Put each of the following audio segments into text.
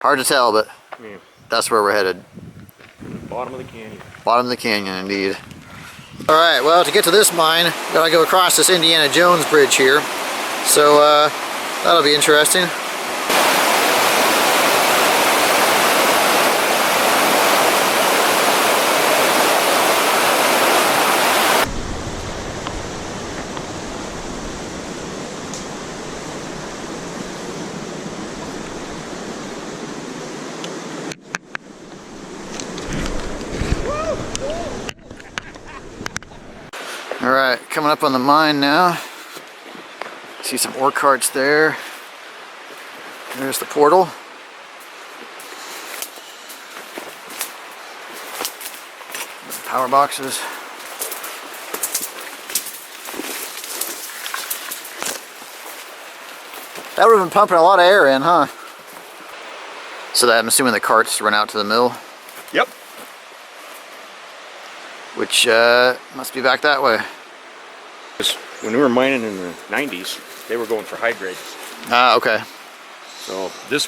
Hard to tell, but Yeah. that's where we're headed. Bottom of the canyon. Bottom of the canyon, indeed. Alright, well, to get to this mine, gotta go across this Indiana Jones bridge here. So, that'll be interesting. Alright, coming up on the mine now. See some ore carts there. There's the portal. Power boxes. That would have been pumping a lot of air in, huh? So that, I'm assuming the carts run out to the mill? Yep. Which must be back that way. When we were mining in the 90s, they were going for high grades. Ah, okay. So this,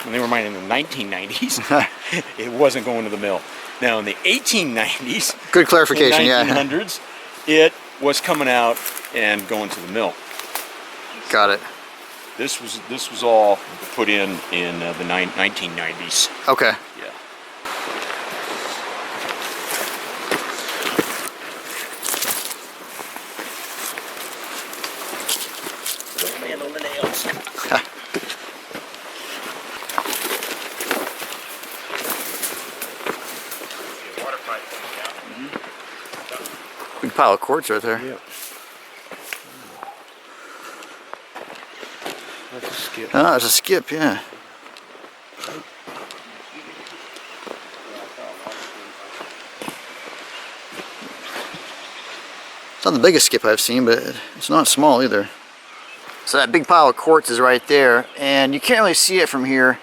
when they were mining in the 1990s, it wasn't going to the mill. Now in the 1890s, good clarification, in the 1900s, it was coming out and going to the mill. Got it. This was all put in the 1990s. Okay. Yeah. Don't handle the nails. Big pile of quartz right there. Yep. That's a skip. Oh, there's a skip, yeah. It's not the biggest skip I've seen, but it's not small either. So that big pile of quartz is right there, and you can't really see it from here,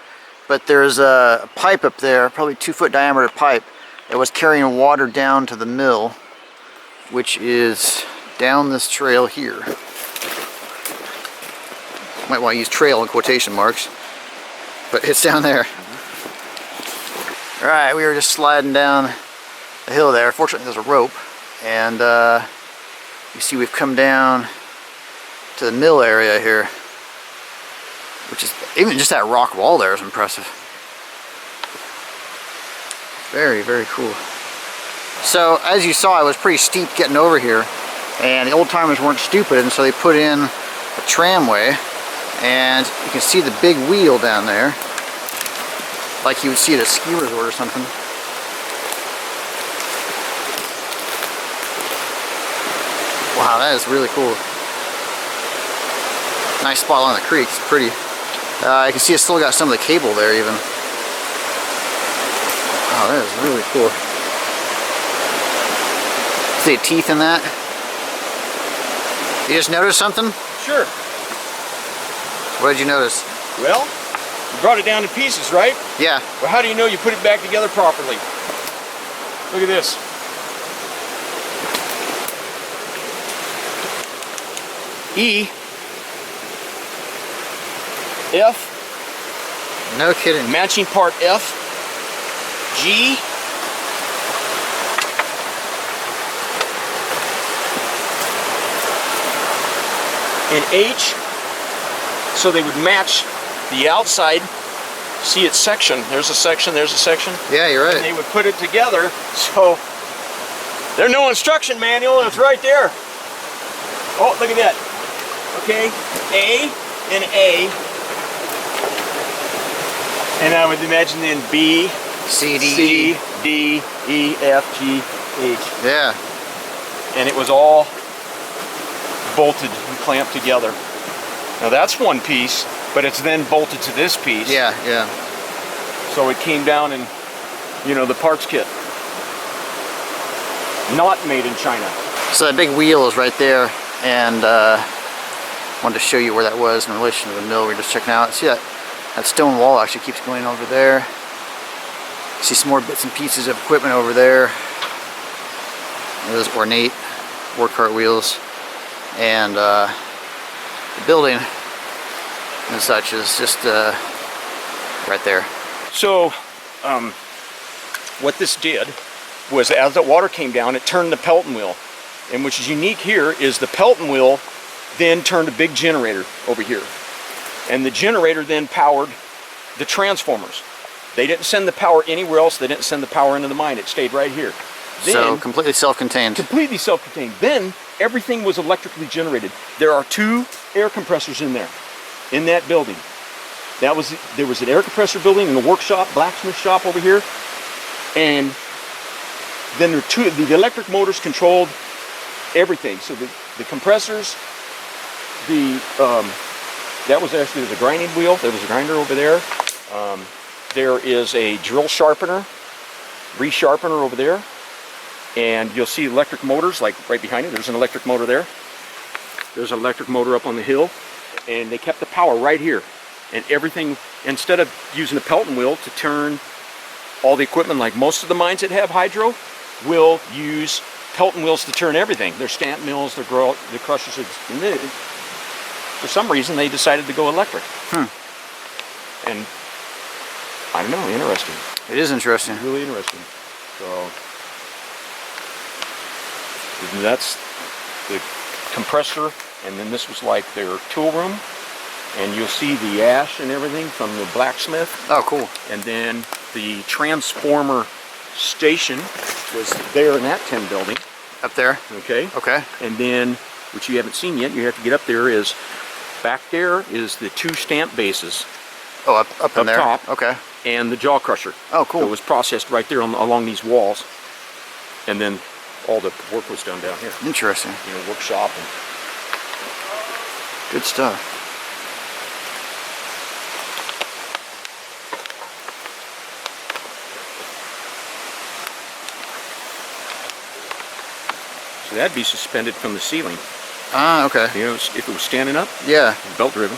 but there's a pipe up there, probably 2-foot diameter pipe, that was carrying water down to the mill, which is down this trail here. Might want to use trail in quotation marks, but it's down there. Alright, we were just sliding down the hill there. Fortunately there's a rope, and you see we've come down to the mill area here, which is, even just that rock wall there is impressive. Very, very cool. So as you saw, it was pretty steep getting over here, and the old timers weren't stupid, and so they put in a tramway. And you can see the big wheel down there, like you would see at a ski resort or something. Wow, that is really cool. Nice spot on the creek, it's pretty. You can see it's still got some of the cable there even. Wow, that is really cool. See the teeth in that? You just noticed something? Sure. What did you notice? Well, you brought it down to pieces, right? Yeah. Well, how do you know you put it back together properly? Look at this. E. F. No kidding. Matching part F. G. And H. So they would match the outside. See its section. There's a section, there's a section. Yeah, you're right. And they would put it together. So there's no instruction manual, and it's right there. Oh, look at that. Okay, A and A. And I would imagine then B, C, D, C, D, E, F, G, H. Yeah. And it was all bolted and clamped together. Now that's one piece, but it's then bolted to this piece. Yeah, yeah. So it came down in, you know, the parts kit. Not made in China. So that big wheel is right there, and wanted to show you where that was in relation to the mill we were just checking out. See that stone wall actually keeps going over there. See some more bits and pieces of equipment over there. Those ornate work cart wheels, and the building and such is just right there. So, what this did was, as the water came down, it turned the Pelton wheel. And which is unique here is the Pelton wheel then turned a big generator over here. And the generator then powered the transformers. They didn't send the power anywhere else. They didn't send the power into the mine. It stayed right here. Then, so completely self-contained. Completely self-contained. Then everything was electrically generated. There are 2 air compressors in there, in that building. There was an air compressor building and a workshop, blacksmith shop over here. And then there were the electric motors controlled everything. So the compressors, that was actually, there's a grinding wheel. There was a grinder over there. There is a drill sharpener, resharpener over there. And you'll see electric motors like right behind it. There's an electric motor there. There's an electric motor up on the hill. And they kept the power right here. And everything, instead of using a Pelton wheel to turn all the equipment, like most of the mines that have hydro, will use Pelton wheels to turn everything. Their stamp mills, their crushers. And for some reason, they decided to go electric. And I don't know, interesting. It is interesting. It's really interesting. So that's the compressor, and then this was like their tool room. And you'll see the ash and everything from the blacksmith. Oh, cool. And then the transformer station was there in that tin building. Up there? Okay. Okay. And then, which you haven't seen yet, you have to get up there, is back there is the 2 stamp bases. Oh, up in there? Top. Okay. And the jaw crusher. Oh, cool. It was processed right there along these walls. And then all the work was done down here. Interesting. You know, workshop. And good stuff. so that'd be suspended from the ceiling. Ah, okay. You know, if it was standing up, Yeah. belt driven.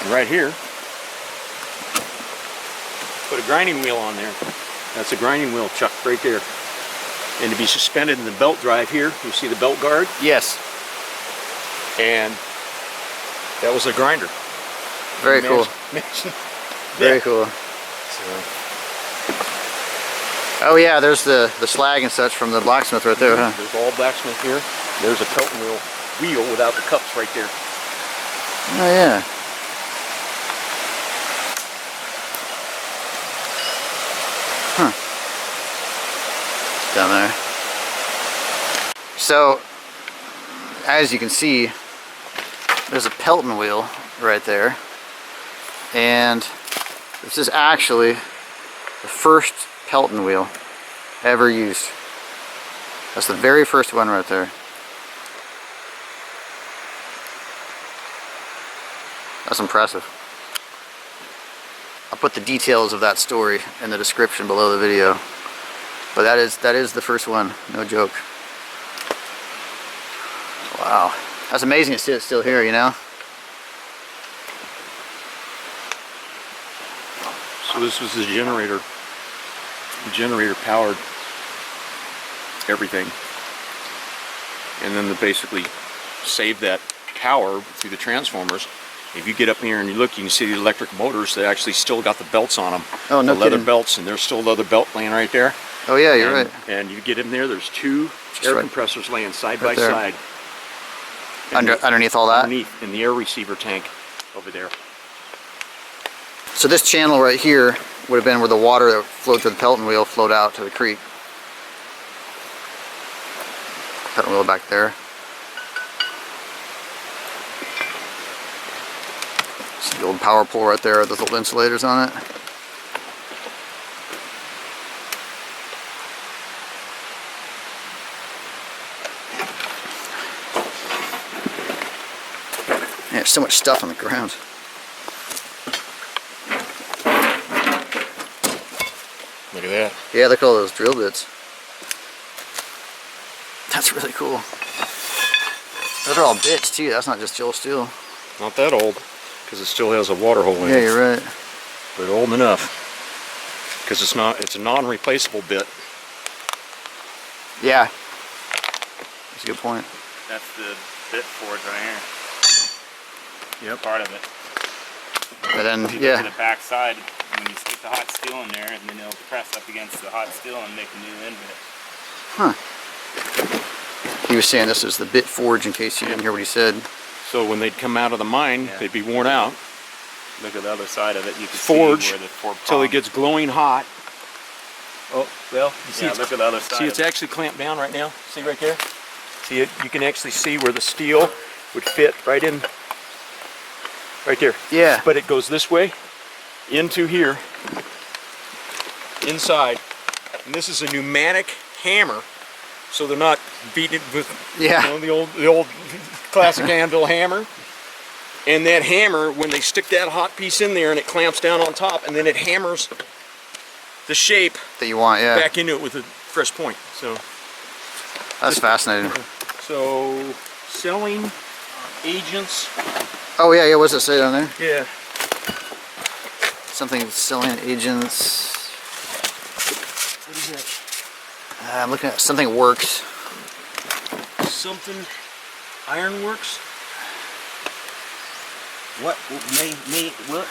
And right here, put a grinding wheel on there. That's a grinding wheel chuck right there. And to be suspended in the belt drive here, you see the belt guard? Yes. And that was a grinder. Very cool. Very cool. So, oh yeah, there's the slag and such from the blacksmith right there, huh? there's all blacksmith here. There's a Pelton wheel without the cups right there. Oh yeah. Huh. Down there. So, as you can see, there's a Pelton wheel right there. And this is actually the first Pelton wheel ever used. That's the very first one right there. That's impressive. I'll put the details of that story in the description below the video. But that is the first one, no joke. Wow, that's amazing it's still here, you know? So this was the generator. The generator powered everything. And then they basically saved that power through the transformers. If you get up here and you look, you can see the electric motors. They actually still got the belts on them. Oh, no the leather kidding. belts, and there's still a leather belt laying right there. Oh yeah, you're right. And you get in there, there's 2 air compressors laying side by there. side. Underneath all that? Underneath, in the air receiver tank over there. So this channel right here would have been where the water that flowed through the Pelton wheel flowed out to the creek. Pelton wheel back there. See the old power pole right there with those little insulators on it. Man, there's so much stuff on the ground. Look at that. Yeah, look at all those drill bits. That's really cool. Those are all bits too, that's not just Joel steel. Not that old, because it still has a water hole in it. Yeah, you're right. But old enough, because it's a non-replaceable bit. Yeah. That's a good point. That's the bit for it right here. Yep. Part of it. And then, If you yeah. look at the back side, when you stick the hot steel in there, and then it'll press up against the hot steel and make a new end bit. Huh. He was saying this is the bit forge, in case you didn't hear what he said. So when they'd come out of the mine, Yeah. they'd be worn out. Look at the other side of it. You can Forge see where the four till it prongs- gets glowing hot. Oh, well, you see, Yeah, it's, look at the other side. see it's of it. actually clamped down right now. See right there? See it? You can actually see where the steel would fit right in, right there. Yeah. But it goes this way, into here, inside. And this is a pneumatic hammer, so they're not beating it with Yeah. you know, the old classic anvil hammer. And that hammer, when they stick that hot piece in there and it clamps down on top, and then it hammers the shape That you want, yeah. back into it with a fresh point. So, That's fascinating. so selling agents. Oh yeah, yeah. What's it say down there? Yeah. Something selling agents. What is that? I'm looking at something works. Something ironworks. What? What?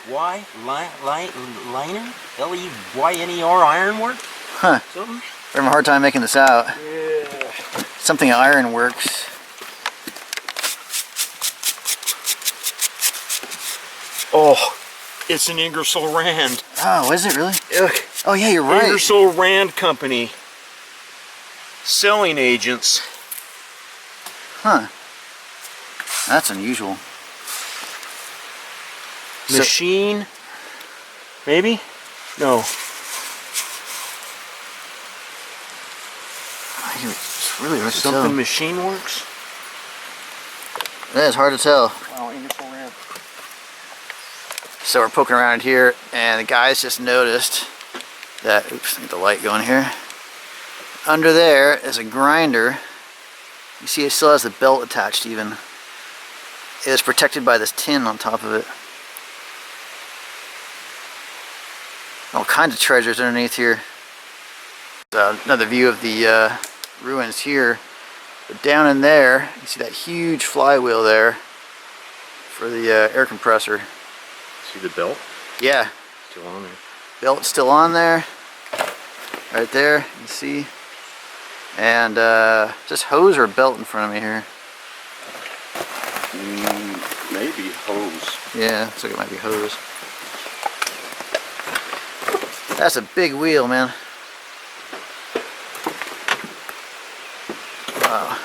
L-E-Y? Liner? L-E-Y-N-E-R ironwork? Huh. Something? We're having a hard time making this out. Yeah. Something iron works. Oh, it's an Ingersoll Rand. Oh, is it really? Look. Oh yeah, you're right. Ingersoll Rand Company. Selling agents. Huh. That's unusual. So- Machine. Maybe? No. It's really hard to Something tell. Machine Works? Yeah, it's hard to tell. Wow, Ingersoll Rand. So we're poking around here, and the guys just noticed that, oops, get the light going here. Under there is a grinder. You see it still has the belt attached even. It is protected by this tin on top of it. All kinds of treasures underneath here. Another view of the ruins here. But down in there, you see that huge flywheel there for the air compressor. See the belt? Yeah, Still on there. belt's still on there. Right there, you can see. And just hose or belt in front of me here. Maybe hose. Yeah, looks like it might be hose. That's a big wheel, man. Wow.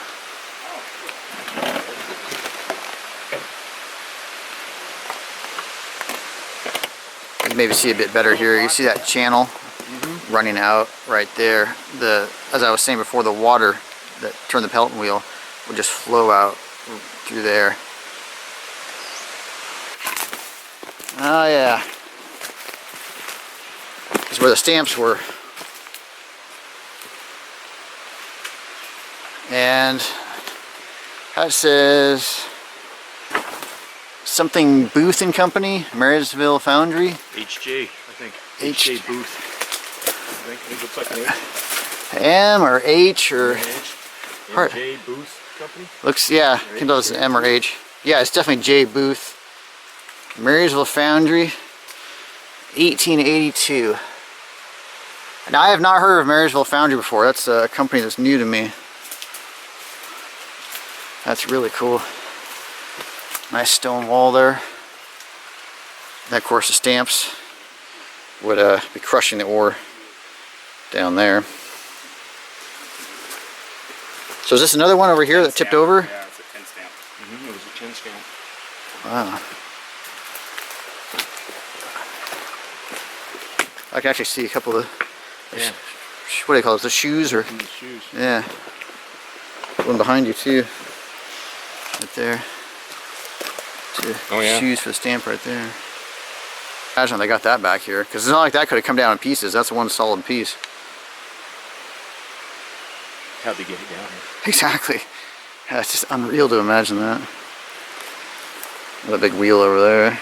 You can maybe see a bit better here. You see that channel running out right there. As I was saying before, the water that turned the Pelton wheel would just flow out through there. Oh yeah. This is where the stamps were. And that says something Booth and Company, Marysville Foundry. HJ, I think. H- HJ Booth. I think it looks like an H. M or H or Hard. HJ Booth Company. looks, yeah, I can tell it's an M or H. Yeah, it's definitely J Booth. Marysville Foundry, 1882. Now I have not heard of Marysville Foundry before. That's a company that's new to me. That's really cool. Nice stone wall there. And of course the stamps would be crushing the ore down there. So is this another one over here that tipped over? Yeah, it's a 10 stamp. It was a 10 stamp. Wow. I can actually see a couple of the, Yeah. what do they call it, the shoes or, In the shoes. yeah. One behind you too. Right there. Two Oh, yeah. shoes for the stamp right there. Imagine they got that back here, because it's not like that could have come down in pieces. That's one solid piece. How'd they get it down here? Exactly. Yeah, it's just unreal to imagine that. Another big wheel over there.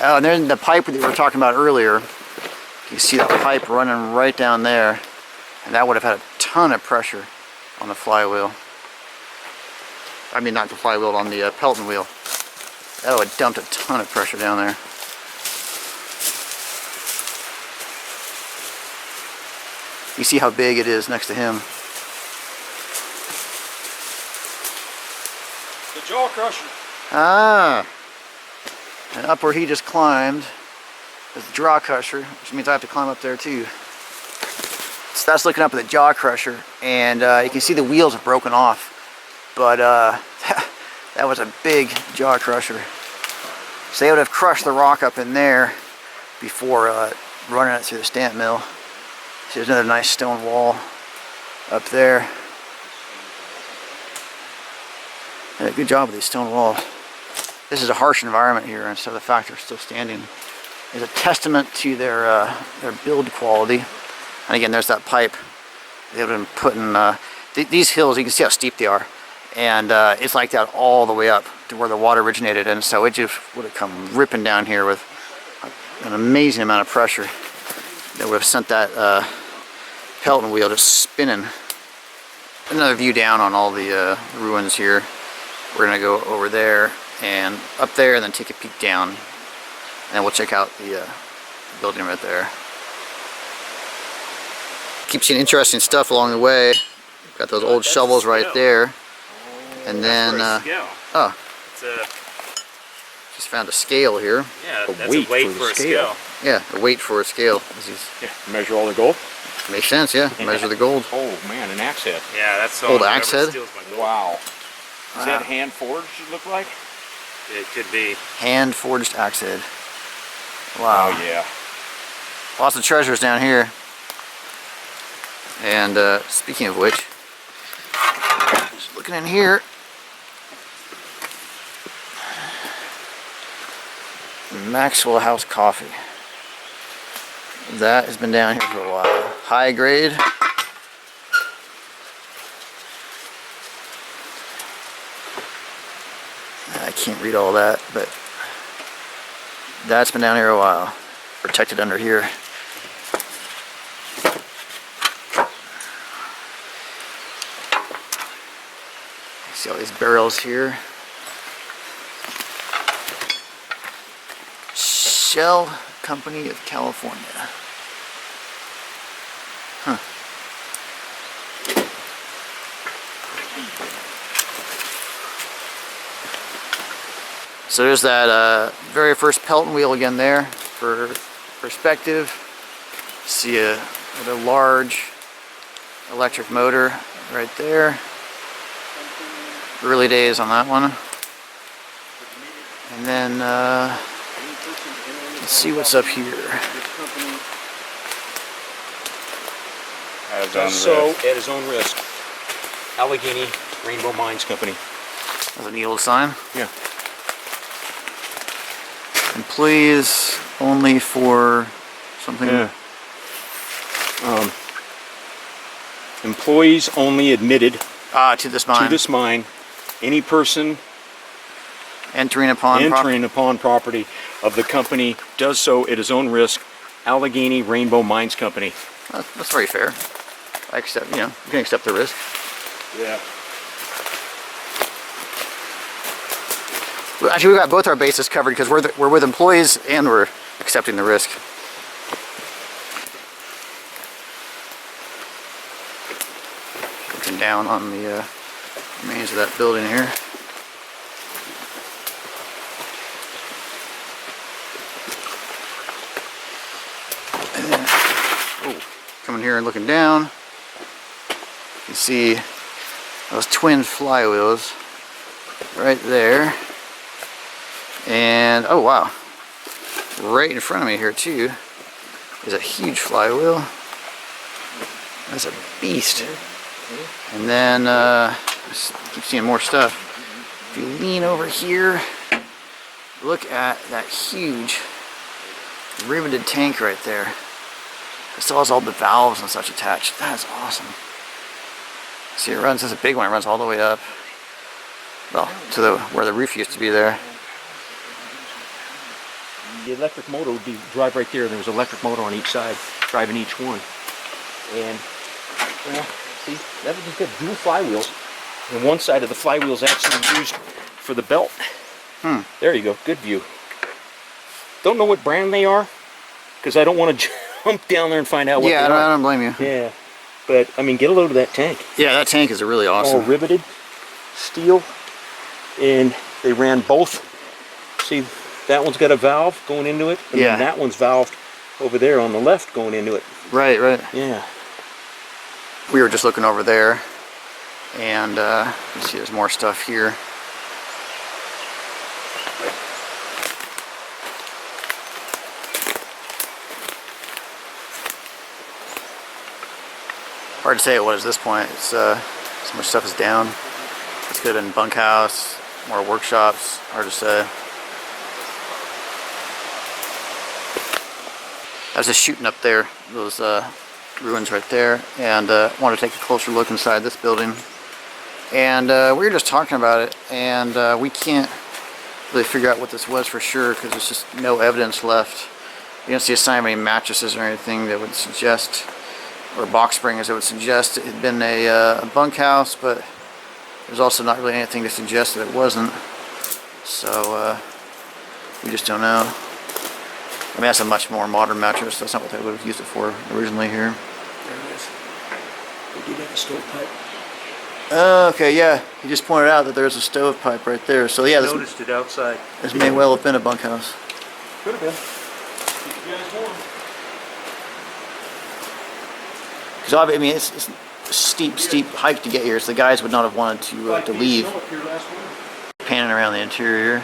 Oh, and then the pipe that we were talking about earlier. You see that pipe running right down there, and that would have had a ton of pressure on the flywheel. I mean not the flywheel, on the Pelton wheel. That would have dumped a ton of pressure down there. You see how big it is next to him. The jaw crusher. Ah! And up where he just climbed is the jaw crusher, which means I have to climb up there too. So that's looking up at the jaw crusher, and you can see the wheels have broken off. But that was a big jaw crusher. So they would have crushed the rock up in there before running it through the stamp mill. See, there's another nice stone wall up there. Yeah, good job with these stone walls. This is a harsh environment here, and so the fact they're still standing is a testament to their build quality. And again, there's that pipe they've been putting. These hills, you can see how steep they are, and it's like that all the way up to where the water originated, and so it just would have come ripping down here with an amazing amount of pressure that would have sent that Pelton wheel just spinning. Another view down on all the ruins here. We're gonna go over there and up there, and then take a peek down, and we'll check out the building right there. Keep seeing interesting stuff along the way. Got those old shovels right there, and then oh, just found a scale here. Yeah, that's a weight for a scale. Yeah, a weight for a scale. Yeah, measure all the gold. Makes sense, yeah. Measure the gold. Oh man, an axe head. Yeah, that's old axe head. Wow. Is that hand forged? It look like? It could be. Hand forged axe head. Wow. Oh yeah. Lots of treasures down here. And speaking of which, just looking in here, Maxwell House Coffee. That has been down here for a while. High grade. I can't read all that, but that's been down here a while. Protected under here. See all these barrels here. Shell Company of California. Huh. So there's that very first Pelton wheel again there for perspective. See a large electric motor right there. Early days on that one. And then let's see what's up here. So at his own risk. Allegheny Rainbow Mines Company. That's a neat old sign. Yeah. Employees only for something. Yeah. Employees only admitted to this mine. To this mine. Any person entering upon property of the company does so at his own risk. Allegheny Rainbow Mines Company. That's very fair. I accept, you can accept the risk. Yeah. Well, actually, we got both our bases covered because we're with employees and we're accepting the risk. Looking down on the remains of that building here. Coming here and looking down, you can see those twin flywheels right there. And oh wow, right in front of me here too is a huge flywheel. That's a beast. And then keep seeing more stuff. If you lean over here, look at that huge riveted tank right there. It still has all the valves and such attached. That is awesome. See, it runs, it's a big one, it runs all the way up, well, to where the roof used to be there. The electric motor would drive right there. There was an electric motor on each side, driving each one. And, well, see, that was just got dual flywheels. And one side of the flywheel is actually used for the belt. There you go, good view. Don't know what brand they are, because I don't want to jump down there and find out what they are. I don't blame you. Yeah, but I mean, get a load of that tank. Yeah, that tank is really awesome. All riveted steel, and they ran both. See, that one's got a valve going into it, and then that one's valved over there on the left going into it. Right, right. Yeah. We were just looking over there, and you see there's more stuff here. Hard to say what at this point. It's so much stuff is down. It's could have been bunkhouse, more workshops. Hard to say. I was just shooting up there, those ruins right there, and wanted to take a closer look inside this building. And we were just talking about it, and we can't really figure out what this was for sure because there's just no evidence left. You don't see a sign of any mattresses or anything that would suggest, or box springs that would suggest it had been a bunkhouse, but there's also not really anything to suggest that it wasn't. So we just don't know. I mean, that's a much more modern mattress. That's not what they would have used it for originally here. There it is. They did have a stovepipe. Okay, yeah. He just pointed out that there's a stovepipe right there. So yeah, Noticed it outside. This may well have been a bunkhouse. Could have been. Keep you guys warm. Because I mean, it's a steep hike to get here. So the guys would not have wanted to leave. Panning around the interior.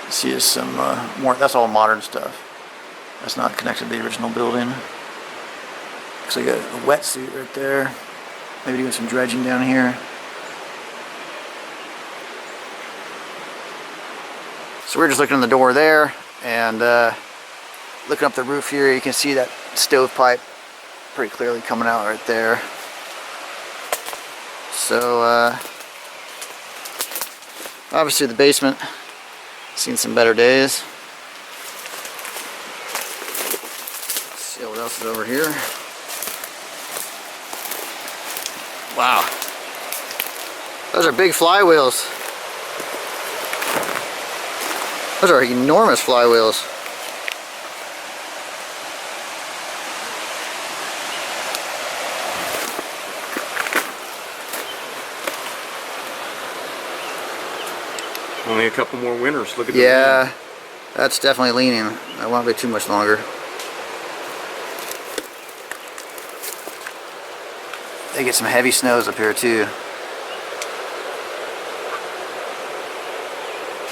You see is some more. That's all modern stuff. That's not connected to the original building. Looks like a wetsuit right there. Maybe doing some dredging down here. So we're just looking in the door there, and looking up the roof here. You can see that stovepipe pretty clearly coming out right there. So obviously the basement seen some better days. Let's see what else is over here. Wow, those are big flywheels. Those are enormous flywheels. Only a couple more winters. Look at that. Yeah, that's definitely leaning. That won't be too much longer. They get some heavy snows up here too.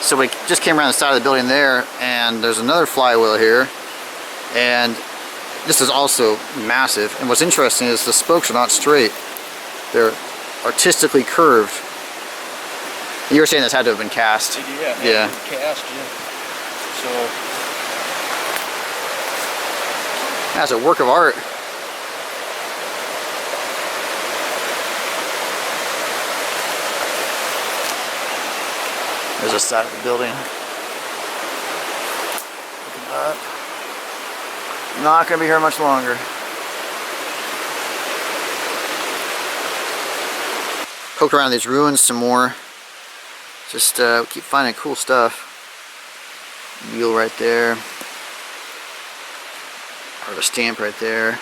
So we just came around the side of the building there, and there's another flywheel here, and this is also massive. And what's interesting is the spokes are not straight; they're artistically curved. You were saying this had to have been cast. Yeah. Cast, yeah. So that's a work of art. There's a side of the building. Looking up. Not going to be here much longer. Poked around these ruins some more. Just keep finding cool stuff. Wheel right there. Part of a stamp right there.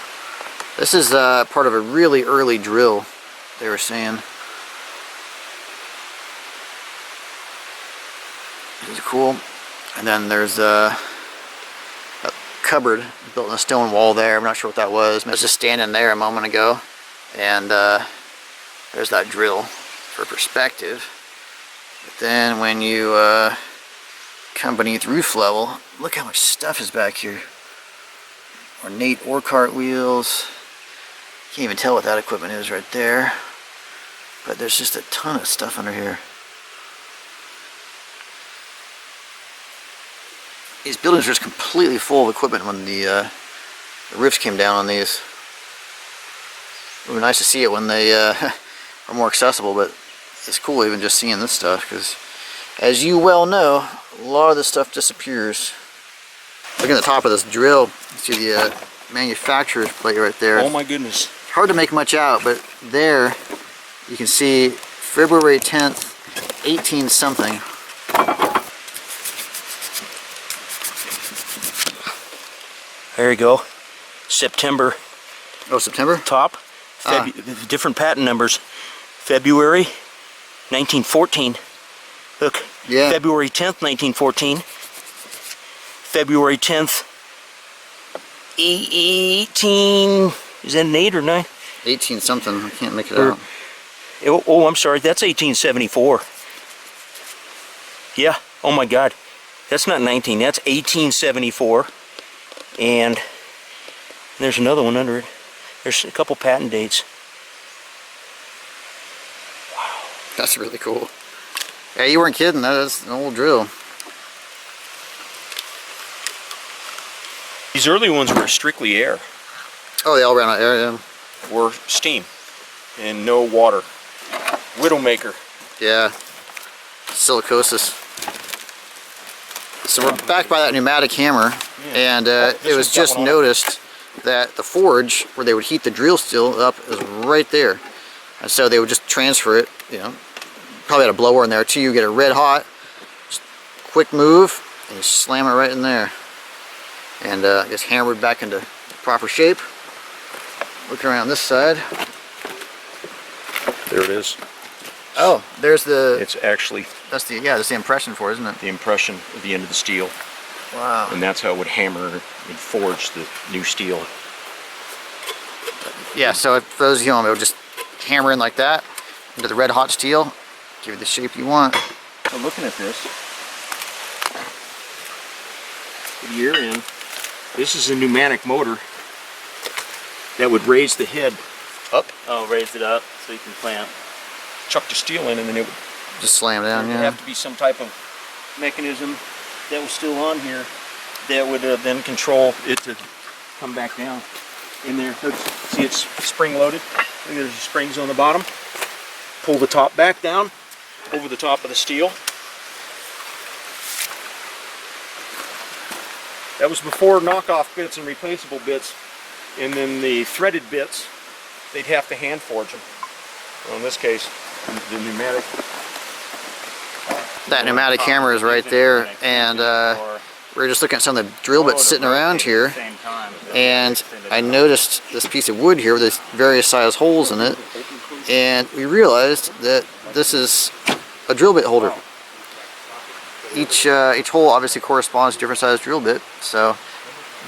This is part of a really early drill, they were saying. This is cool. And then there's a cupboard built in a stone wall there. I'm not sure what that was. I was just standing there a moment ago. And there's that drill for perspective. But then when you come beneath roof level, look how much stuff is back here. Ornate ore cart wheels. Can't even tell what that equipment is right there. But there's just a ton of stuff under here. These buildings are just completely full of equipment when the roofs came down on these. It would be nice to see it when they are more accessible, but it's cool even just seeing this stuff, because as you well know, a lot of this stuff disappears. Look at the top of this drill. You see the manufacturer's plate right there. oh my goodness. hard to make much out, but there you can see February 10th, 18 something. There you go. September. Oh, September? Top. Different patent numbers. February 1914. Look. Yeah. February 10th, 1914. February 10th, 18. Is that an 8 or 9? 18 something. I can't make it out. Oh, I'm sorry. That's 1874. Yeah. Oh my God. That's not 19. That's 1874. And there's another one under it. There's a couple patent dates. That's really cool. Yeah, you weren't kidding. That's an old drill. These early ones were strictly air, Oh, they all ran out of air, yeah. or steam, and no water. Widowmaker. Yeah. Silicosis. So we're back by that pneumatic hammer, and it was just noticed that the forge where they would heat the drill steel up is right there. And so they would just transfer it, you know, probably had a blower in there too. You get it red hot, just quick move, and you slam it right in there. And it's hammered back into proper shape. Looking around this side. There it is. Oh, there's the. It's actually That's the impression for it, isn't it? the impression of the end of the steel. Wow. And that's how it would hammer and forge the new steel. Yeah. So for those of you home, it would just hammer in like that into the red hot steel, give it the shape you want. So looking at this, the year in, this is a pneumatic motor that would raise the head up, Oh, raise it up so you can clamp. chuck the steel in, and then it would Just slam down. there'd Yeah. have to be some type of mechanism that was still on here that would then control it to come back down in there. See, it's spring loaded. Look, there's springs on the bottom. Pull the top back down over the top of the steel. That was before knockoff bits and replaceable bits, and then the threaded bits, they'd have to hand forge them. Well, in this case, the pneumatic. That pneumatic hammer is right there, and we're just looking at some of the drill bits sitting around here, and I noticed this piece of wood here with these various size holes in it, and we realized that this is a drill bit holder. Each hole obviously corresponds to a different size drill bit, so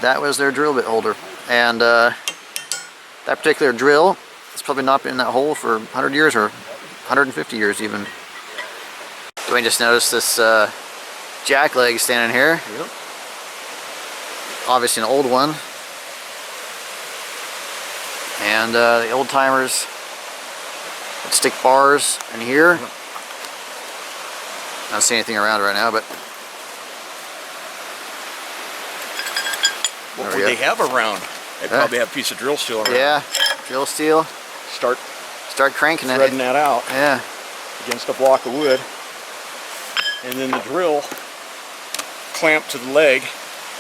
that was their drill bit holder. And that particular drill has probably not been in that hole for 100 years or 150 years even. Duane just noticed this jack leg standing here. Yep. Obviously an old one. And the old timers would stick bars in here. I don't see anything around it right now, but What would they have around? They'd probably have a piece of drill steel around. yeah, drill steel. Start Start cranking it. threading that out Yeah. against a block of wood. And then the drill clamp to the leg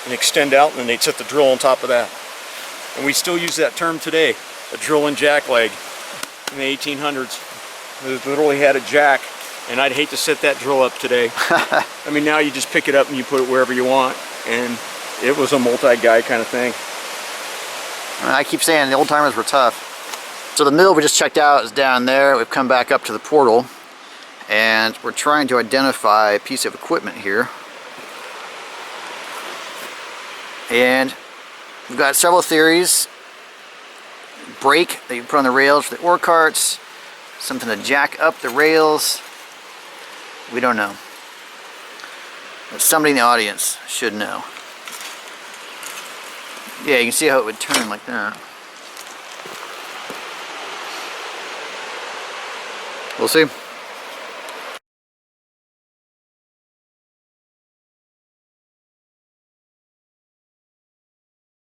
and extend out, and then they'd set the drill on top of that. And we still use that term today, a drill and jack leg. In the 1800s, it literally had a jack, and I'd hate to set that drill up today. I mean, now you just pick it up and you put it wherever you want, and it was a multi-guy kind of thing. I keep saying the old timers were tough. So the mill we just checked out is down there. We've come back up to the portal, and we're trying to identify a piece of equipment here. And we've got several theories. Brake that you put on the rails for the ore carts, something to jack up the rails. We don't know. But somebody in the audience should know. Yeah, you can see how it would turn like that. We'll see.